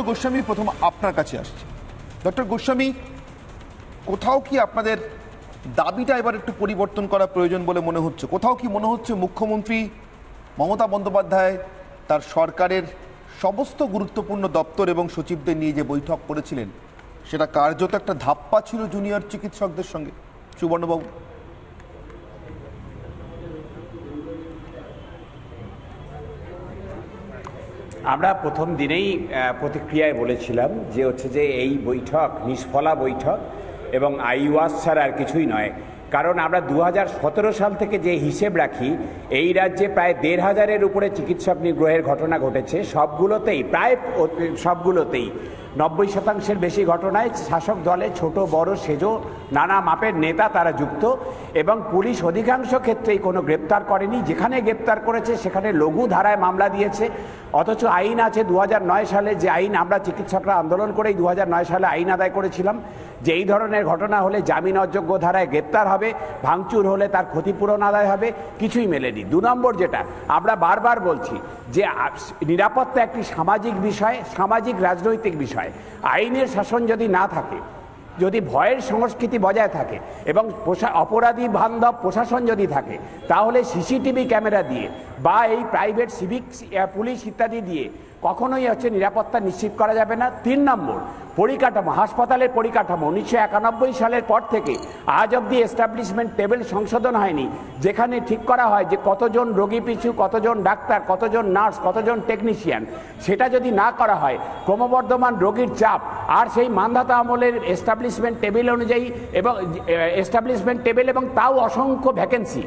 গোস্বামী, প্রথম আপনার কাছে আসছে। ডক্টর গোস্বামী, কোথাও কি আপনাদের দাবিটা এবার একটু পরিবর্তন করা প্রয়োজন বলে মনে হচ্ছে? কোথাও কি মনে হচ্ছে মুখ্যমন্ত্রী মমতা বন্দ্যোপাধ্যায় তার সরকারের সমস্ত গুরুত্বপূর্ণ দপ্তর এবং সচিবদের নিয়ে যে বৈঠক করেছিলেন সেটা কার্যত একটা ধাপ্পা ছিল জুনিয়র চিকিৎসকদের সঙ্গে? সুবর্ণবাবু। আমরা প্রথম দিনেই প্রতিক্রিয়ায় বলেছিলাম যে হচ্ছে যে এই বৈঠক নিষ্ফলা বৈঠক এবং আইওয়াস ছাড়া আর কিছুই নয়। কারণ আমরা 2017 সাল থেকে যে হিসেব রাখি, এই রাজ্যে প্রায় 1,500-এর উপরে চিকিৎসক নিগ্রহের ঘটনা ঘটেছে। সবগুলোতেই প্রায় সবগুলোতেই 90% বেশি ঘটনায় শাসক দলে ছোট বড় সেজো নানা মাপের নেতা তারা যুক্ত, এবং পুলিশ অধিকাংশ ক্ষেত্রেই কোনো গ্রেপ্তার করেনি। যেখানে গ্রেপ্তার করেছে সেখানে লঘু ধারায় মামলা দিয়েছে। অথচ আইন আছে 2009 সালে, যে আইন আমরা চিকিৎসকরা আন্দোলন করেই 2009 সালে আইন আদায় করেছিলাম যে এই ধরনের ঘটনা হলে জামিন অযোগ্য ধারায় গ্রেপ্তার হবে, ভাঙচুর হলে তার ক্ষতিপূরণ আদায় হবে। কিছুই মেলেনি। 2 নম্বর যেটা আমরা বারবার বলছি যে নিরাপত্তা একটি সামাজিক বিষয়, সামাজিক রাজনৈতিক বিষয়। আইনের শাসন যদি না থাকে, যদি ভয়ের সংস্কৃতি বজায় থাকে এবং অপরাধী বান্ধব প্রশাসন যদি থাকে, তাহলে সিসিটিভি ক্যামেরা দিয়ে বা এই প্রাইভেট সিভিক পুলিশ ইত্যাদি দিয়ে কখনোই নিরাপত্তা নিশ্চিত করা যাবে না। 3 নম্বর, পরিকাঠামো, হাসপাতালের পরিকাঠামো 1991 সালের পর থেকে আজ অবধি এস্টাবলিশমেন্ট টেবিল সংশোধন হয়নি, যেখানে ঠিক করা হয় যে কতজন রোগী পিছু কতজন ডাক্তার, কতজন নার্স, কতজন টেকনিশিয়ান। সেটা যদি না করা হয়, ক্রমবর্ধমান রোগীর চাপ আর সেই মান্ধাতা আমলের এস্টাবলিশমেন্ট টেবিল অনুযায়ী এবং তাও অসংখ্য ভ্যাকেন্সি,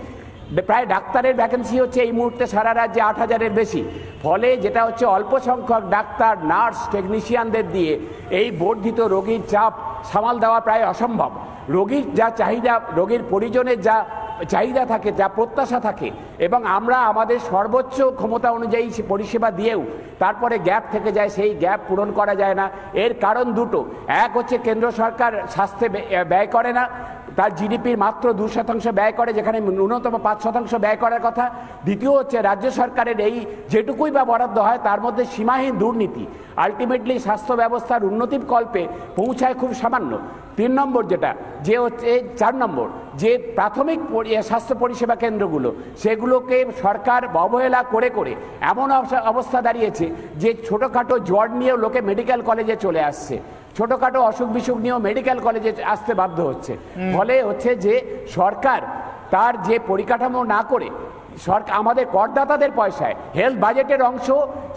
প্রায় ডাক্তারের ভ্যাকেন্সি হচ্ছে এই মুহূর্তে সারা রাজ্যে 8,000-এর বেশি। ফলে যেটা হচ্ছে অল্প সংখ্যক ডাক্তার, নার্স, টেকনিশিয়ানদের দিয়ে এই বর্ধিত রোগীর চাপ সামাল দেওয়া প্রায় অসম্ভব। রোগীর যা চাহিদা, রোগীর পরিজনের যা চাহিদা থাকে, যা প্রত্যাশা থাকে, এবং আমরা আমাদের সর্বোচ্চ ক্ষমতা অনুযায়ী পরিষেবা দিয়েও তারপরে গ্যাপ থেকে যায়, সেই গ্যাপ পূরণ করা যায় না। এর কারণ 2টো। এক হচ্ছে কেন্দ্র সরকার স্বাস্থ্যে ব্যয় করে না, তার জিডিপির মাত্র 2% ব্যয় করে, যেখানে ন্যূনতম 5% ব্যয় করার কথা। দ্বিতীয় হচ্ছে রাজ্য সরকারের এই যেটুকুই বা বরাদ্দ হয় তার মধ্যে সীমাহীন দুর্নীতি, আলটিমেটলি স্বাস্থ্য ব্যবস্থার উন্নতির কল্পে পৌঁছায় খুব সামান্য। 3 নম্বর যেটা, যে হচ্ছে 4 নম্বর, যে প্রাথমিক স্বাস্থ্য পরিষেবা কেন্দ্রগুলো, সেগুলোকে সরকার অবহেলা করে করে এমন অবস্থা দাঁড়িয়েছে যে ছোটোখাটো জ্বর নিয়েও লোকে মেডিকেল কলেজে চলে আসছে, ছোটখাটো অসুখ বিসুখ নিয়েও মেডিকেল কলেজে আসতে বাধ্য হচ্ছে। ফলে হচ্ছে যে সরকার তার যে পরিকাঠামো না করে সরকার আমাদের করদাতাদের পয়সায় হেলথ বাজেটের অংশ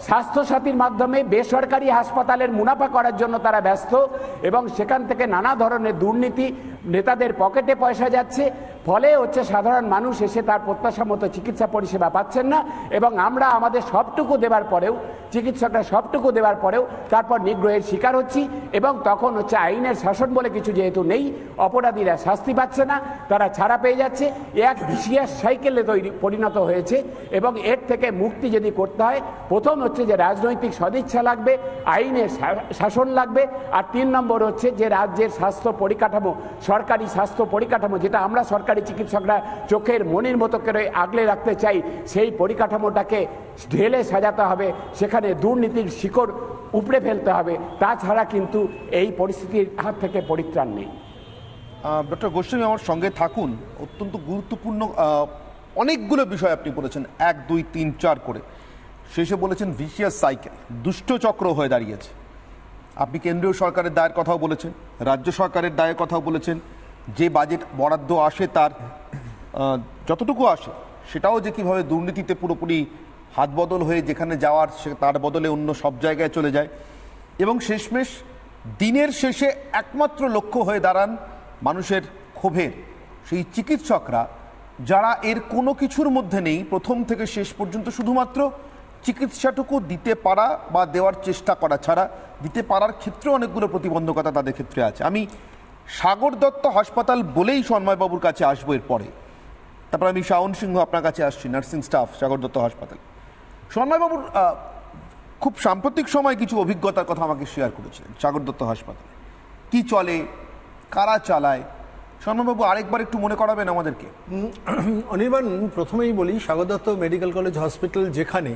স্বাস্থ্যসাথীর মাধ্যমে বেসরকারি হাসপাতালের মুনাফা করার জন্য তারা ব্যস্ত, এবং সেখান থেকে নানা ধরনের দুর্নীতি, নেতাদের পকেটে পয়সা যাচ্ছে। ফলে হচ্ছে সাধারণ মানুষ এসে তার প্রত্যাশা মতো চিকিৎসা পরিষেবা পাচ্ছেন না, এবং আমরা আমাদের সবটুকু দেওয়ার পরেও, চিকিৎসকরা সবটুকু দেওয়ার পরেও তারপর নিগ্রহের শিকার হচ্ছি। এবং তখন হচ্ছে আইনের শাসন বলে কিছু যেহেতু নেই, অপরাধীরা শাস্তি পাচ্ছে না, তারা ছাড়া পেয়ে যাচ্ছে। এক ভিসিআর সাইকেলে পরিণত হয়েছে, এবং এর থেকে মুক্তি যদি করতে হয়, প্রথম হচ্ছে যে রাজনৈতিক সদিচ্ছা লাগবে, আইনের শাসন লাগবে, আর 3 নম্বর হচ্ছে যে রাজ্যের স্বাস্থ্য পরিকাঠামো, সরকারি স্বাস্থ্য পরিকাঠামো, যেটা আমরা সরকারি চিকিৎসকরা চোখের মনির মতো করে আগলে রাখতে চাই, সেই পরিকাঠামোটাকে ঢেলে সাজাতে হবে, সেখানে দুর্নীতির শিকড় উপড়ে ফেলতে হবে। তাছাড়া কিন্তু এই পরিস্থিতির হাত থেকে পরিত্রাণ নেই। ডক্টর গোস্বামী, আমার সঙ্গে থাকুন। অত্যন্ত গুরুত্বপূর্ণ অনেকগুলো বিষয় আপনি বলেছেন, 1, 2, 3, 4 করে। শেষে বলেছেন ভিসিয়াস সাইকেল, দুষ্ট চক্র হয়ে দাঁড়িয়েছে। আপনি কেন্দ্রীয় সরকারের দায়ের কথাও বলেছেন, রাজ্য সরকারের দায়ের কথাও বলেছেন, যে বাজেট বরাদ্দ আসে তার যতটুকু আসে সেটাও যে কীভাবে দুর্নীতিতে পুরোপুরি হাত বদল হয়ে যেখানে যাওয়ার তার বদলে অন্য সব জায়গায় চলে যায়, এবং শেষমেশ দিনের শেষে একমাত্র লক্ষ্য হয়ে দাঁড়ান মানুষের ক্ষোভের সেই চিকিৎসকরা, যারা এর কোনো কিছুর মধ্যে নেই প্রথম থেকে শেষ পর্যন্ত, শুধুমাত্র চিকিৎসাটুকু দিতে পারা বা দেওয়ার চেষ্টা করা ছাড়া দিতে পারার ক্ষেত্রে অনেকগুলো প্রতিবন্ধকতা তাদের ক্ষেত্রে আছে। আমি সাগর দত্ত হাসপাতাল বলেই সন্ময়বাবুর কাছে আসবো এরপরে, তারপর আমি শাওন সিংহ আপনার কাছে আসছি, নার্সিং স্টাফ সাগর দত্ত হাসপাতাল। সন্ময়বাবুর খুব সাম্প্রতিক সময় কিছু অভিজ্ঞতার কথা আমাকে শেয়ার করেছিলেন সাগর দত্ত হাসপাতালে, কি চলে, কারা চালায়। সন্ময়বাবু আরেকবার একটু মনে করাবেন আমাদেরকে। অনির্বাণ, প্রথমেই বলি, Sagar Dutta medical college hospital যেখানে,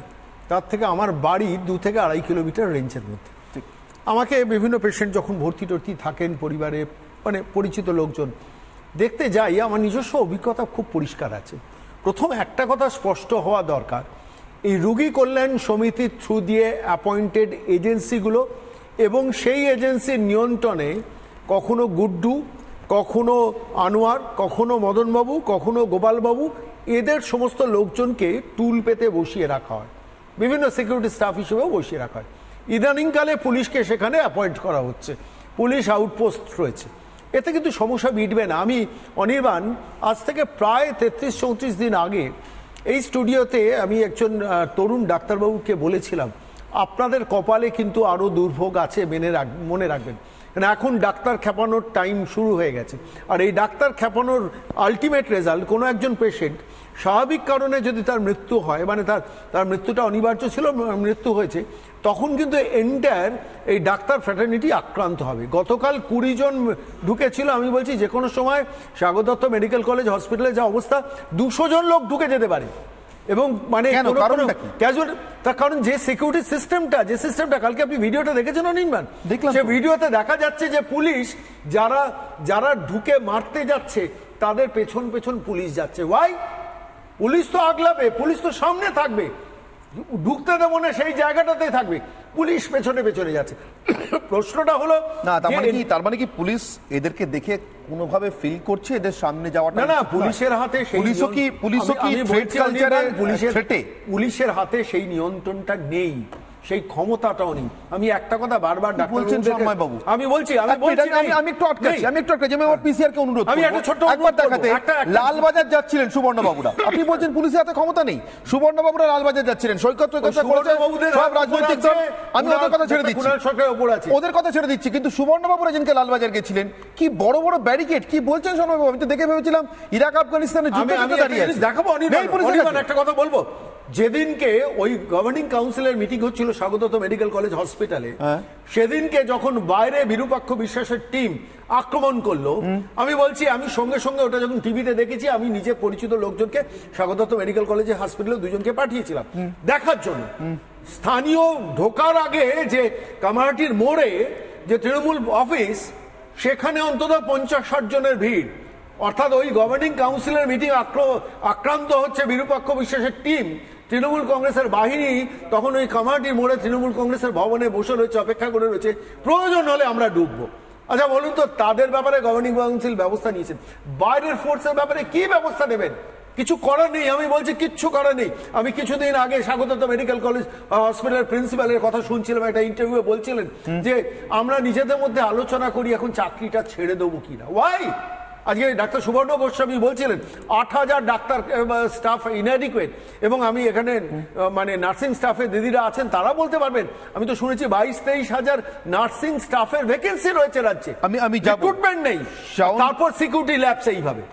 তার থেকে আমার বাড়ি 2 থেকে 2.5 কিলোমিটার রেঞ্জের মধ্যে। আমাকে বিভিন্ন পেশেন্ট যখন ভর্তি টর্তি থাকেন পরিবারে, মানে পরিচিত লোকজন দেখতে যাই, আমার নিজস্ব অভিজ্ঞতা খুব পরিষ্কার আছে। প্রথম একটা কথা স্পষ্ট হওয়া দরকার, এই রোগী কল্যাণ সমিতির থ্রু দিয়ে অ্যাপয়েন্টেড এজেন্সিগুলো এবং সেই এজেন্সির নিয়ন্ত্রণে কখনো গুড্ডু, কখনো আনোয়ার, কখনো মদনবাবু, কখনো গোপালবাবু, এদের সমস্ত লোকজনকে টুল পেতে বসিয়ে রাখা হয়, বিভিন্ন সিকিউরিটি স্টাফ হিসেবেও বসিয়ে রাখা হয়। ইদানিংকালে পুলিশকে সেখানে অ্যাপয়েন্ট করা হচ্ছে, পুলিশ আউটপোস্ট রয়েছে। এতে কিন্তু সমস্যা মিটবে না। আমি অনির্বাণ আজ থেকে প্রায় 33-34 দিন আগে এই স্টুডিওতে আমি একজন তরুণ ডাক্তারবাবুকে বলেছিলাম, আপনাদের কপালে কিন্তু আরও দুর্ভোগ আছে, মনে রাখবেন। এখন ডাক্তার খেপানোর টাইম শুরু হয়ে গেছে। আর এই ডাক্তার খেপানোর আলটিমেট রেজাল্ট, কোনো একজন পেশেন্ট স্বাভাবিক কারণে যদি তার মৃত্যু হয়, মানে তার মৃত্যুটা অনিবার্য ছিল, মৃত্যু হয়েছে, তখন কিন্তু এন্টায়ার এই ডাক্তার ফ্র্যাটার্নিটি আক্রান্ত হবে। গতকাল 20 জন ঢুকেছিল। আমি বলছি যে কোনো সময় স্বাগত দত্ত মেডিকেল কলেজ হসপিটালে যা অবস্থা, 200 জন লোক ঢুকে যেতে পারে। এবং মানে ক্যাজুয়াল, তার কারণ যে সিকিউরিটি সিস্টেমটা কালকে আপনি ভিডিওটা দেখেছেন অনির্বাণ, সে ভিডিওতে দেখা যাচ্ছে যে পুলিশ যারা ঢুকে মারতে যাচ্ছে তাদের পেছন পেছন পুলিশ যাচ্ছে। ওয়াই? পুলিশ তো আগলাবে, পুলিশ তো সামনে থাকবে, ঢুকতে দেবো না সেই জায়গাটাতেই থাকবে, পুলিশ পেছনে পেছনে যাচ্ছে। প্রশ্নটা হলো না, তার মানে কি পুলিশ এদেরকে দেখে কোনোভাবে ফিল করছে এদের সামনে যাওয়াটা? না, পুলিশের হাতে পুলিশের হাতে সেই নিয়ন্ত্রণটা নেই, সেই ক্ষমতাটাও নেই। আমি একটা কথা বারবার বলছেন বাবু, আমি বলছি আমি একটু আটকাচ্ছি, আমি আমার পিসিআর কে অনুরোধ, আমি একটা ছোট্ট একবার দেখাতে, লালবাজার যাচ্ছিলেন সুবর্ণ বাবুরা, আপনি বলছেন পুলিশের হাতে ক্ষমতা নেই, সুবর্ণ বাবুরা লালবাজার যাচ্ছিলেন, সৈকত সব রাজনৈতিক দল, আমি ওদের কথা ছেড়ে দিচ্ছি, ওদের কথা ছেড়ে দিচ্ছি, কিন্তু সুবর্ণ বাবুরা যেদিনকে লালবাজার গেছিলেন, কি বড় বড় ব্যারিকেড, কি বলছেন শোনবাবু? আমি তো দেখে ভেবেছিলাম ইরাক আফগানিস্তানের যুদ্ধে দাঁড়িয়ে আছে। দেখাবো একটা কথা বলবো, যেদিনকে ওই গভর্নিং কাউন্সিলের মিটিং হচ্ছিল স্বাগত দত্ত মেডিকেল কলেজ হসপিটালে, সেদিনকে যখন বাইরে বিরূপাক্ষ বিশ্বাসের টিম আক্রমণ করলো, আমি বলছি আমি সঙ্গে সঙ্গে ওটা যখন টিভিতে দেখেছি, আমি নিজে পরিচিত লোকজনকে স্বাগত দত্ত মেডিকেল কলেজে হসপিটালে 2 জনকে পাঠিয়েছিলাম দেখার জন্য। স্থানীয় ঢোকার আগে যে কামারহাটির মোড়ে যে তৃণমূল অফিস, সেখানে অন্তত 50-60 জনের ভিড়। অর্থাৎ ওই গভর্নিং কাউন্সিলের মিটিং আক্রান্ত হচ্ছে বিরূপাক্ষ বিশ্বাসের টিম, তৃণমূল কংগ্রেসের বাহিনী তখন ওই কামারহাটির মোড়ে তৃণমূল কংগ্রেসের ভবনে বসে রয়েছে, অপেক্ষা করে রয়েছে, প্রয়োজন হলে আমরা ঢুকবো। আচ্ছা বলুন তো, তাদের ব্যাপারে গভর্নিং কাউন্সিল ব্যবস্থা নিয়েছেন, বাইরের ফোর্সের ব্যাপারে কি ব্যবস্থা নেবেন? কিছু করার নেই। আমি বলছি কিচ্ছু করার নেই। আমি কিছুদিন আগে স্বাগত দত্ত মেডিকেল কলেজ হসপিটালের প্রিন্সিপালের কথা শুনছিলাম, একটা ইন্টারভিউ বলছিলেন যে আমরা নিজেদের মধ্যে আলোচনা করি এখন চাকরিটা ছেড়ে দেবো কিনা। ওয়াই? আজকে ডাক্তার সুবর্ণ গোস্বামী বলছিলেন 8000 ডাক্তার স্টাফ ইনঅ্যাডিকুয়েট, এবং আমি এখানে মানে নার্সিং স্টাফের দিদিরা আছেন, তারা বলতে পারবেন। আমি তো শুনেছি 22-23 হাজার নার্সিং স্টাফের ভ্যাকেন্সি রয়েছে রাজ্যে, আমি রিক্রুটমেন্ট নেই, তারপর সিকিউরিটি ল্যাবস এইভাবে।